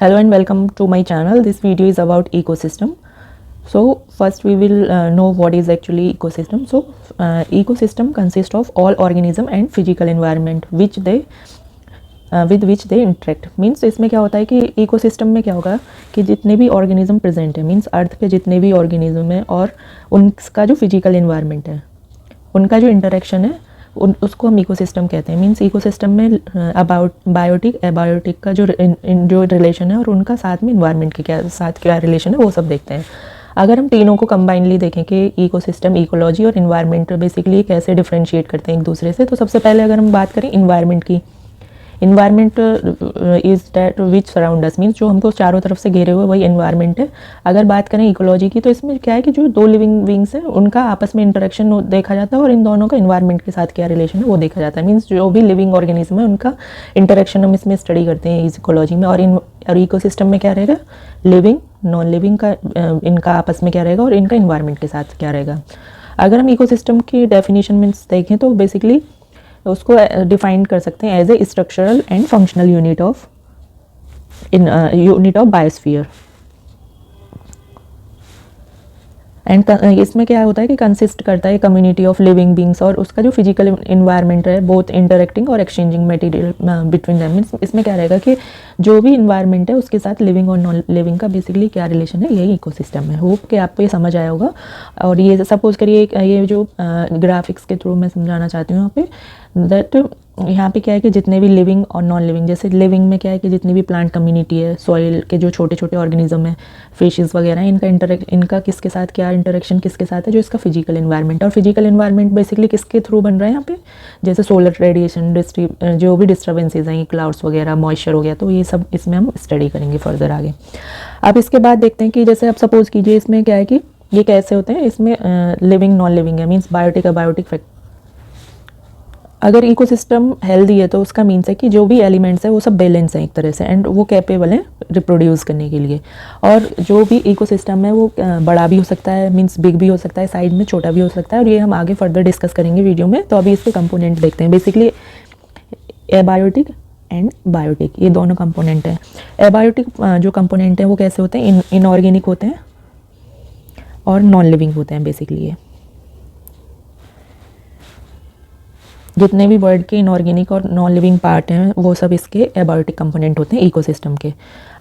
Hello and welcome to my channel. This video is about ecosystem. So first we will know what is actually ecosystem. So ecosystem consists of all organism and physical environment which they with which they interact. Means इसमें क्या होता है कि ecosystem में क्या होगा कि जितने भी ऑर्गेनिज्म प्रेजेंट है, मीन्स अर्थ पे जितने भी ऑर्गेनिज्म है और उनका जो फिजिकल इन्वायरमेंट है, उनका जो इंटरेक्शन है उसको हम इकोसिस्टम कहते हैं. मीन्स इकोसिस्टम में अबाउट बायोटिक एबायोटिक का जो रिलेशन है और उनका साथ में इन्वायरमेंट के साथ क्या रिलेशन है वो सब देखते हैं. अगर हम तीनों को कंबाइनली देखें कि इकोसिस्टम, इकोलॉजी और इन्वायरमेंट बेसिकली कैसे डिफरेंशिएट करते हैं एक दूसरे से, तो सबसे पहले अगर हम बात करें इन्वायरमेंट की, environment is that which surround us, means जो हमको चारों तरफ से घेरे हुए वही इन्वायरमेंट है. अगर बात करें इकोलॉजी की तो इसमें क्या है कि जो दो लिविंग बींग्स हैं उनका आपस में इंटरेक्शन देखा जाता है और इन दोनों का इन्वायरमेंट के साथ क्या रिलेशन है वो देखा जाता है. मीन्स जो भी लिविंग ऑर्गेनिज्म है उनका इंटरेक्शन हम इसमें स्टडी करते हैं इकोलॉजी में. और इकोसिस्टम में क्या रहेगा, लिविंग नॉन लिविंग का इनका आपस में क्या रहेगा और इनका इन्वायरमेंट के साथ क्या रहेगा. अगर हम इकोसिस्टम की डेफिनेशन में देखें तो बेसिकली उसको डिफाइन कर सकते हैं as a structural and functional unit of biosphere. And इसमें क्या होता है कि कंसिस्ट करता है कम्युनिटी ऑफ लिविंग बींग्स और उसका जो फिजिकल इन्वायरमेंट है बोथ इंटरेक्टिंग और exchanging material between them. Means इसमें क्या रहेगा कि जो भी इन्वायरमेंट है उसके साथ लिविंग और नॉन लिविंग का बेसिकली क्या रिलेशन है, यही इकोसिस्टम है. होप कि आपको ये समझ आया होगा. और ये सपोज करिए ये जो ग्राफिक्स के थ्रू मैं समझाना चाहती हूँ यहाँ पे, दैट यहाँ पे क्या है कि जितने भी लिविंग और नॉन लिविंग, जैसे लिविंग में क्या है कि जितनी भी प्लांट कम्युनिटी है, सॉइल के जो छोटे छोटे ऑर्गेनिज्म है, फिशेस वगैरह, इनका किसके साथ क्या इंटरेक्शन किसके साथ है, जो इसका फिजिकल इन्वायरमेंट. और फिजिकल इन्वायरमेंट बेसिकली किसके थ्रू बन रहा है यहाँ पे, जैसे सोलर रेडिएशन, जो भी डिस्टर्बेंसेज हैं, क्लाउड्स वगैरह, मॉइस्चर हो गया, तो ये सब इसमें हम स्टडी करेंगे फर्दर आगे. अब इसके बाद देखते हैं कि जैसे आप सपोज कीजिए इसमें क्या है कि ये कैसे होते हैं, इसमें लिविंग नॉन लिविंग है, मीन्स बायोटिक अबायोटिक फैक्ट. अगर इकोसिस्टम हेल्दी है तो उसका मीन्स है कि जो भी एलिमेंट्स है वो सब बैलेंस है एक तरह से, एंड वो कैपेबल है रिप्रोड्यूस करने के लिए. और जो भी इकोसिस्टम है वो बड़ा भी हो सकता है, मीन्स बिग भी हो सकता है, साइड में छोटा भी हो सकता है, और ये हम आगे फर्दर डिस्कस करेंगे वीडियो में. तो अभी इसके कंपोनेंट देखते हैं. बेसिकली एबायोटिक एंड बायोटिक ये दोनों कंपोनेंट हैं. एबायोटिक जो कंपोनेंट हैं वो कैसे होते हैं, इनऑर्गेनिक होते हैं और नॉन लिविंग होते हैं. बेसिकली ये जितने भी वर्ड के इनऑर्गेनिक और नॉन लिविंग पार्ट हैं वो सब इसके एबायोटिक कंपोनेंट होते हैं इकोसिस्टम के.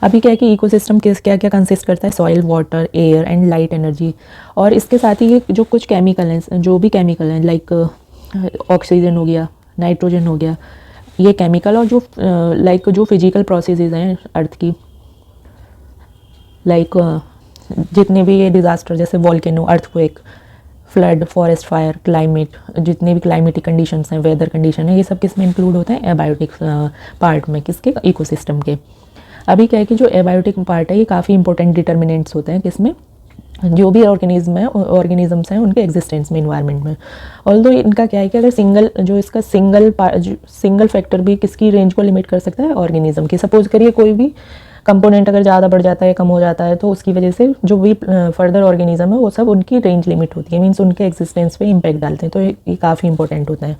अभी क्या है कि इकोसिस्टम क्या क्या कंसिस्ट करता है, soil, water, air and light energy. और इसके साथ ही ये जो कुछ केमिकल हैं, जो भी केमिकल हैं, लाइक ऑक्सीजन हो गया, नाइट्रोजन हो गया, ये केमिकल. और जो लाइक जो फिजिकल प्रोसेसेस हैं अर्थ की, लाइक जितने भी ये डिज़ास्टर जैसे volcano, earthquake, flood, forest fire, climate, जितने भी क्लाइमेटिक कंडीशंस हैं, वेदर कंडीशन है, ये सब किस में इंक्लूड होते हैं, एबायोटिक पार्ट में, किसके, इकोसिस्टम के. अभी क्या है कि जो एबायोटिक पार्ट है ये काफ़ी इंपॉर्टेंट डिटर्मिनेंट्स होते हैं किसमें, जो भी ऑर्गेनिज्म्स हैं उनके एग्जिस्टेंस में, इन्वायरमेंट में. ऑल्दो इनका क्या है कि अगर इसका सिंगल फैक्टर भी किसकी रेंज को लिमिट कर सकता है, ऑर्गेनिज्म की. सपोज करिए कोई भी कंपोनेंट अगर ज़्यादा बढ़ जाता है, कम हो जाता है, तो उसकी वजह से जो भी फर्दर ऑर्गेनिज्म है वो सब उनकी रेंज लिमिट होती है, मीन्स उनके एग्जिस्टेंस पे इम्पैक्ट डालते हैं. तो ये काफ़ी इंपॉर्टेंट होता है.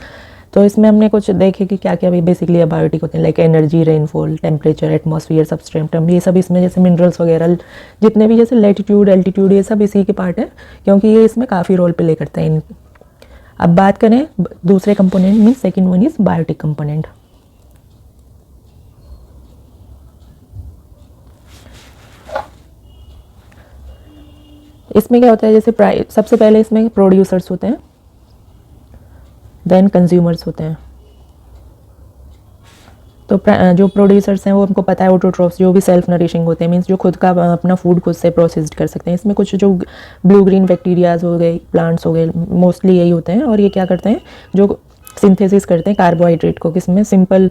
तो इसमें हमने कुछ देखे कि क्या क्या भी बेसिकली एबायोटिक होते हैं, like energy, rainfall, temperature, atmosphere, substratum, ये सब इसमें जैसे मिनरल्स वगैरह, जितने भी जैसे लैटिट्यूड, एल्टीट्यूड, ये सब इसी के पार्ट है, क्योंकि ये इसमें काफ़ी रोल प्ले करता है. अब बात करें दूसरे component means second one is biotic component. इसमें क्या होता है, जैसे सबसे पहले इसमें प्रोड्यूसर्स होते हैं, देन कंज्यूमर्स होते हैं. तो जो प्रोड्यूसर्स हैं वो उनको पता है ऑटोट्रोफ्स, जो भी सेल्फ नरिशिंग होते हैं, मीन्स जो खुद का अपना फूड खुद से प्रोसेस्ड कर सकते हैं. इसमें कुछ जो ब्लू ग्रीन बैक्टीरियाज हो गए, प्लांट्स हो गए, मोस्टली यही होते हैं. और ये क्या करते हैं, जो सिंथेसिस करते हैं कार्बोहाइड्रेट को, किसमें, सिंपल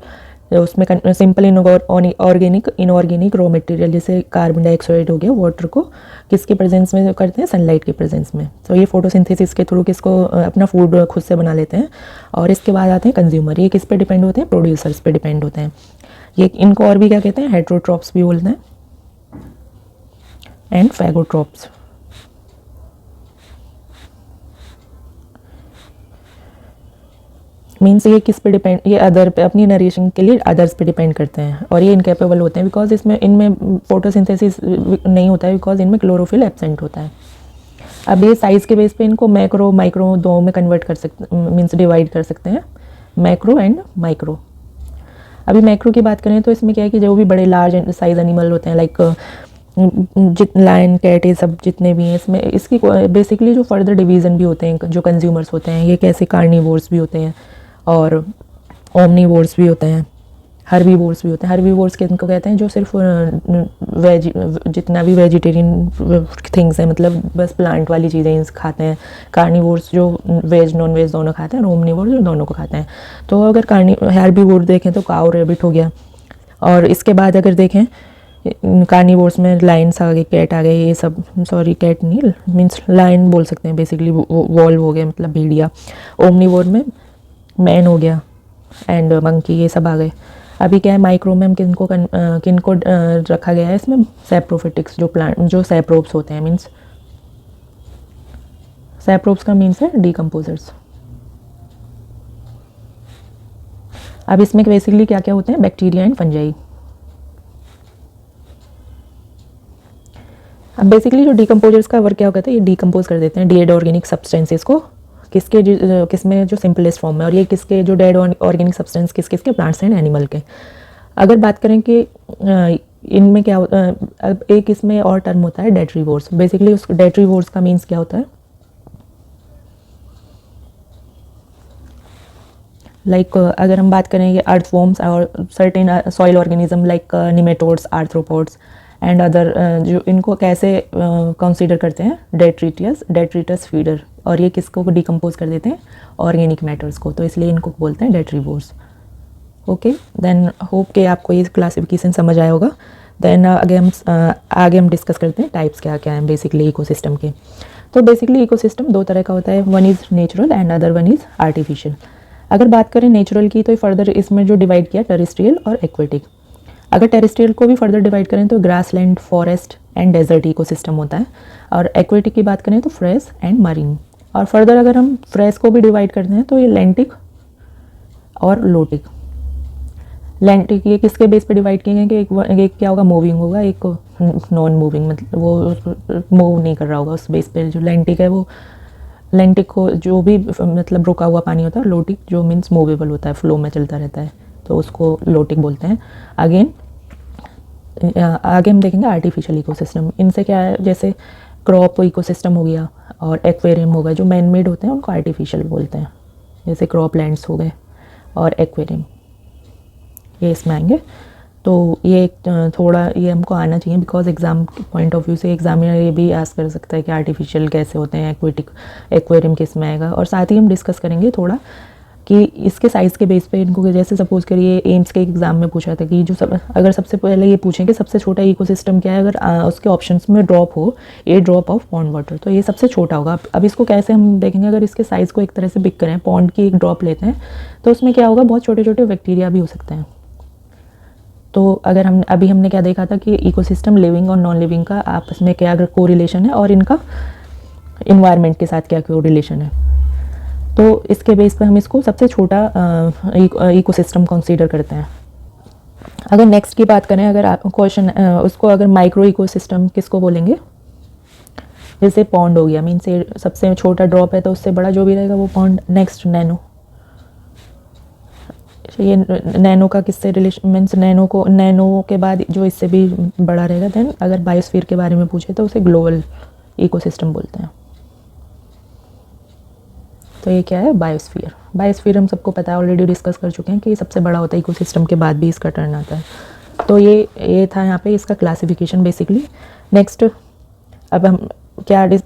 इनऑर्गेनिक रॉ मटेरियल, जैसे कार्बन डाइऑक्साइड हो गया, वाटर को किसके प्रेजेंस में करते हैं, सनलाइट के प्रेजेंस में. तो ये फोटोसिंथेसिस के थ्रू किसको अपना फूड खुद से बना लेते हैं. और इसके बाद आते हैं कंज्यूमर. ये किस पे डिपेंड होते हैं, प्रोड्यूसर्स पे डिपेंड होते हैं. ये इनको और भी क्या कहते हैं, हेट्रोट्रॉप्स भी बोलते हैं एंड फैगोट्रॉप्स. मीन्स ये किस पे डिपेंड, ये अदर पे, अपनी नरेशन के लिए अदर्स पे डिपेंड करते हैं और ये इनकेपेबल होते हैं बिकॉज इनमें फोटोसिंथेसिस नहीं होता है, बिकॉज इनमें क्लोरोफिल एब्सेंट होता है। अब ये साइज़ के बेस पे इनको मैक्रो माइक्रो दो में कन्वर्ट कर सकते, मीन्स डिवाइड कर सकते हैं, मैक्रो एंड माइक्रो। अभी मैक्रो की बात करें तो इसमें क्या है कि जो भी बड़े लार्ज साइज एनिमल होते हैं लाइक लायन कैट, ये सब जितने भी हैं, इसमें इसकी बेसिकली जो फर्दर डिवीज़न भी होते हैं, जो कंज्यूमर्स होते हैं, ये कैसे कार्निवोर्स भी होते हैं और ओमनीवोर्स भी होते हैं, हर्बीवोर्स भी होते हैं। हर्बीवोर्स किनको कहते हैं, जो सिर्फ वेज जितना भी वेजिटेरियन थिंग्स हैं, मतलब बस प्लांट वाली चीज़ें खाते हैं। कार्निवोर्स जो वेज नॉन वेज दोनों खाते हैं, और ओमनीवोर्स जो दोनों को खाते हैं। तो अगर हर्बीवोर देखें तो काऊ रैबिट हो गया, और इसके बाद अगर देखें कार्निवोर्स में लायंस आ गए, कैट आ गए, ये सब, सॉरी कैट नहीं मीन्स लायन बोल सकते हैं बेसिकली, वॉल्व हो गया मतलब भेड़िया। ओमनीवोर में मैन हो गया एंड मंकी, ये सब आ गए। अभी क्या है माइक्रो में हम किनको रखा गया है इसमें, सैप्रोफिटिक्स, जो प्लांट जो सैप्रोप्स होते हैं, मीन्स सैप्रोप्स का मीन्स है डीकम्पोजर्स। अब इसमें बेसिकली क्या क्या होते हैं, बैक्टीरिया एंड फंजाई। अब बेसिकली जो डीकम्पोजर्स का वर्क क्या होता है, ये डीकम्पोज कर देते हैं डेड ऑर्गेनिक सब्सटेंसेस को, किसमें जो सिंपलेस्ट फॉर्म में, और ये किसके जो डेड ऑर्गेनिक सब्सटेंस किसके प्लांट्स एंड एनिमल के। अगर बात करें कि इनमें क्या अब एक इसमें और टर्म होता है डेट्रीवोर्स। बेसिकली उस डेट्रीवोर्स का मीन्स क्या होता है, लाइक अगर हम बात करें ये अर्थवॉर्म्स और certain soil organism like nematodes, arthropods and other, जो इनको कैसे कंसीडर करते हैं, डेट्रीटस फीडर, और ये किसको डिकम्पोज कर देते हैं, ऑर्गेनिक मैटर्स को, तो इसलिए इनको बोलते हैं डेट्रीवोर्स। ओके, देन होप कि आपको ये क्लासिफिकेशन समझ आया होगा। देन आगे हम डिस्कस करते हैं टाइप्स क्या क्या हैं बेसिकली इकोसिस्टम के। तो बेसिकली इकोसिस्टम दो तरह का होता है, one is natural and other one is artificial. अगर बात करें नेचुरल की तो फर्दर इसमें जो डिवाइड किया टेरेस्ट्रियल और एक्वेटिक। अगर टेरेस्ट्रियल को भी फर्दर डिवाइड करें तो grassland, forest and desert ecosystem होता है, और एक्वेटिक की बात करें तो फ्रेश एंड मरीन। और फर्दर अगर हम फ्रेश को भी डिवाइड करते हैं तो ये लैंटिक और लोटिक। लैंटिक ये किसके बेस पे डिवाइड किए गए कि एक क्या होगा, मूविंग होगा, एक नॉन मूविंग, मतलब वो मूव नहीं कर रहा होगा उस बेस पे। जो लैंटिक है वो लैंटिक को जो भी मतलब रुका हुआ पानी होता है, लोटिक जो मीन्स मूवेबल होता है, फ्लो में चलता रहता है, तो उसको लोटिक बोलते हैं। अगेन आगे हम देखेंगे आर्टिफिशियल इकोसिस्टम। इनसे क्या है, जैसे क्रॉप इकोसिस्टम हो गया और एक्वेरियम होगा, जो मैन मेड होते हैं उनको आर्टिफिशियल बोलते हैं, जैसे क्रॉप लैंड्स हो गए और एक्वेरियम, ये इसमें आएंगे। तो ये थोड़ा ये हमको आना चाहिए बिकॉज एग्ज़ाम के पॉइंट ऑफ व्यू से एग्जामिनर ये भी आस्क कर सकता है कि आर्टिफिशियल कैसे होते हैं, एक्वेरियम किस में आएगा। और साथ ही हम डिस्कस करेंगे थोड़ा कि इसके साइज़ के बेस पे इनको, जैसे सपोज करिए एम्स के एग्ज़ाम में पूछा था कि अगर सबसे पहले ये पूछें कि सबसे छोटा इकोसिस्टम क्या है, अगर उसके ऑप्शंस में ड्रॉप हो ए ड्रॉप ऑफ पॉन्ड वाटर, तो ये सबसे छोटा होगा। अब इसको कैसे हम देखेंगे, अगर इसके साइज़ को एक तरह से पिक करें, पॉन्ड की एक ड्रॉप लेते हैं तो उसमें क्या होगा, बहुत छोटे छोटे बैक्टीरिया भी हो सकते हैं। तो अगर हमने क्या देखा था कि इकोसिस्टम लिविंग और नॉन लिविंग का आपस में क्या कोरिलेशन है और इनका इन्वायरमेंट के साथ क्या कोरिलेशन है। तो इसके बेस पर हम इसको सबसे छोटा इकोसिस्टम कंसीडर करते हैं। अगर नेक्स्ट की बात करें, अगर आप क्वेश्चन उसको अगर माइक्रो इकोसिस्टम किसको बोलेंगे, जैसे पॉन्ड हो गया, मीन्स सबसे छोटा ड्रॉप है तो उससे बड़ा जो भी रहेगा वो पॉन्ड। नेक्स्ट नैनो, ये नैनो का किससे रिलेशन, मीन्स नैनो के बाद जो इससे भी बड़ा रहेगा। देन अगर बायोस्फीयर के बारे में पूछे तो उसे ग्लोबल इकोसिस्टम बोलते हैं। तो ये क्या है, बायोस्फीयर। बायोस्फीयर हम सबको पता है, ऑलरेडी डिस्कस कर चुके हैं कि ये सबसे बड़ा होता है इकोसिस्टम के बाद भी इसका टर्न आता है। तो ये था यहाँ पे इसका क्लासिफिकेशन बेसिकली। नेक्स्ट अब हम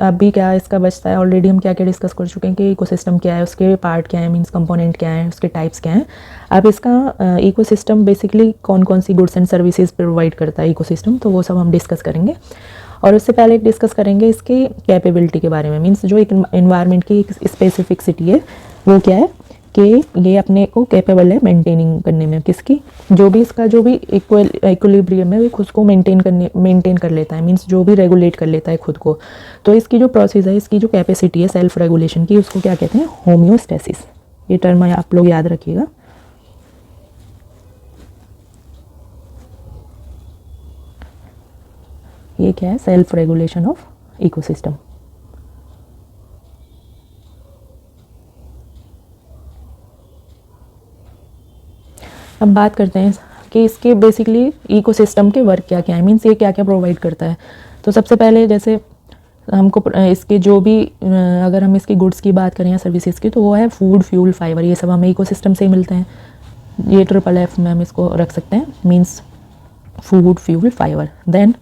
अभी क्या इसका बचता है, ऑलरेडी हम क्या क्या डिस्कस कर चुके हैं कि इकोसिस्टम क्या है, उसके पार्ट क्या है, मींस कंपोनेंट क्या है, उसके टाइप्स क्या हैं। अब इसका इकोसिस्टम बेसिकली कौन कौन सी गुड्स एंड सर्विसेज प्रोवाइड करता है इकोसिस्टम, तो वो सब हम डिस्कस करेंगे। और उससे पहले डिस्कस करेंगे इसकी कैपेबिलिटी के बारे में, मींस जो एक इन्वायरमेंट की स्पेसिफिकसिटी है वो क्या है कि ये अपने को कैपेबल है मेंटेनिंग करने में, किसकी, जो भी इसका जो भी इक्विलिब्रियम है वो खुद को मेंटेन कर लेता है, मींस जो भी रेगुलेट कर लेता है खुद को। तो इसकी जो प्रोसेस है, इसकी जो कैपेसिटी है सेल्फ रेगुलेशन की, उसको क्या कहते हैं, होम्योस्टेसिस। ये टर्म आप लोग याद रखिएगा। ये क्या है? Self regulation of ecosystem. अब बात करते हैं कि इसके बेसिकली इकोसिस्टम के वर्क क्या क्या है, मीन्स ये क्या क्या प्रोवाइड करता है। तो सबसे पहले जैसे हमको इसके जो भी अगर हम इसकी गुड्स की बात करें या सर्विसेज की, तो वो है फूड, फ्यूल, फाइबर, ये सब हमें इकोसिस्टम से ही मिलते हैं। ये FFF में हम इसको रख सकते हैं, means food, fuel, fibre. Then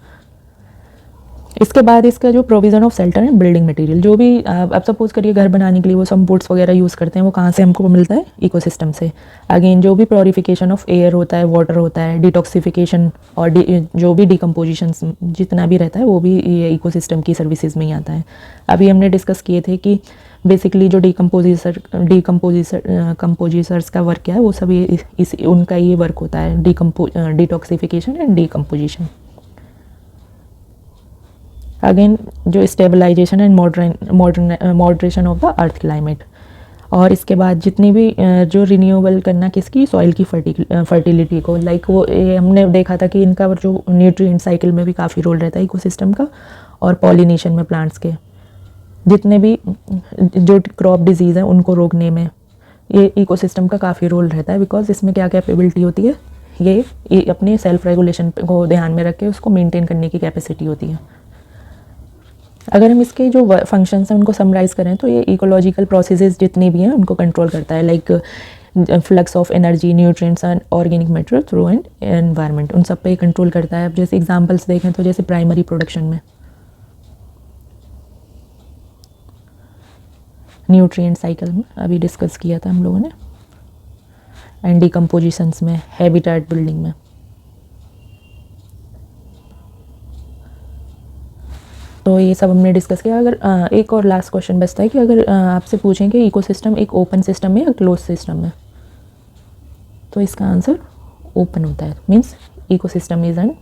इसके बाद इसका जो provision of shelter and building material, जो भी अब सपोज करिए घर बनाने के लिए वो सब वुड्स वगैरह यूज़ करते हैं, वो कहाँ से हमको मिलता है? इकोसिस्टम से। अगेन जो भी प्योरीफिकेशन ऑफ एयर होता है, वाटर होता है, डिटॉक्सिफिकेशन और जो भी डिकम्पोजिशन जितना भी रहता है वो भी ये इकोसिस्टम की सर्विसेज में ही आता है। अभी हमने डिस्कस किए थे कि बेसिकली जो कंपोजिसर्स का वर्क क्या है, वो सभी उनका ये वर्क होता है, डिटॉक्सिफिकेशन एंड डिकम्पोजिशन। अगेन जो stabilisation and moderation of the earth climate. और इसके बाद जितनी भी जो रिन्यूएबल करना किसकी? सॉइल की फर्टिलिटी को। लाइक वो हमने देखा था कि इनका जो न्यूट्रिएंट साइकिल में भी काफ़ी रोल रहता है इकोसिस्टम का, और पॉलिनेशन में प्लांट्स के जितने भी जो क्रॉप डिजीज़ हैं उनको रोकने में ये इकोसिस्टम का काफ़ी रोल रहता है। बिकॉज इसमें क्या कैपेबिलिटी होती है? ये अपने सेल्फ रेगुलेशन को ध्यान में रख के उसको मेनटेन करने की कैपेसिटी होती है। अगर हम इसके जो फंक्शंस हैं उनको समराइज़ करें तो ये इकोलॉजिकल प्रोसेसेस जितनी भी हैं उनको कंट्रोल करता है, like flux of energy, nutrients and organic matter through and environment, उन सब पे कंट्रोल करता है। अब जैसे एग्जांपल्स देखें तो जैसे प्राइमरी प्रोडक्शन में न्यूट्रिएंट साइकिल में अभी डिस्कस किया था हम लोगों ने, एंड डिकम्पोजिशंस में, हैबिटेट बिल्डिंग में। तो ये सब हमने डिस्कस किया। अगर एक और लास्ट क्वेश्चन बचता है कि अगर आपसे पूछें कि इकोसिस्टम एक ओपन सिस्टम है या क्लोज सिस्टम है, तो इसका आंसर ओपन होता है, means ecosystem is an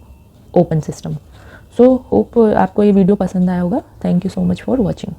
open system. So hope आपको ये वीडियो पसंद आया होगा। Thank you so much for watching.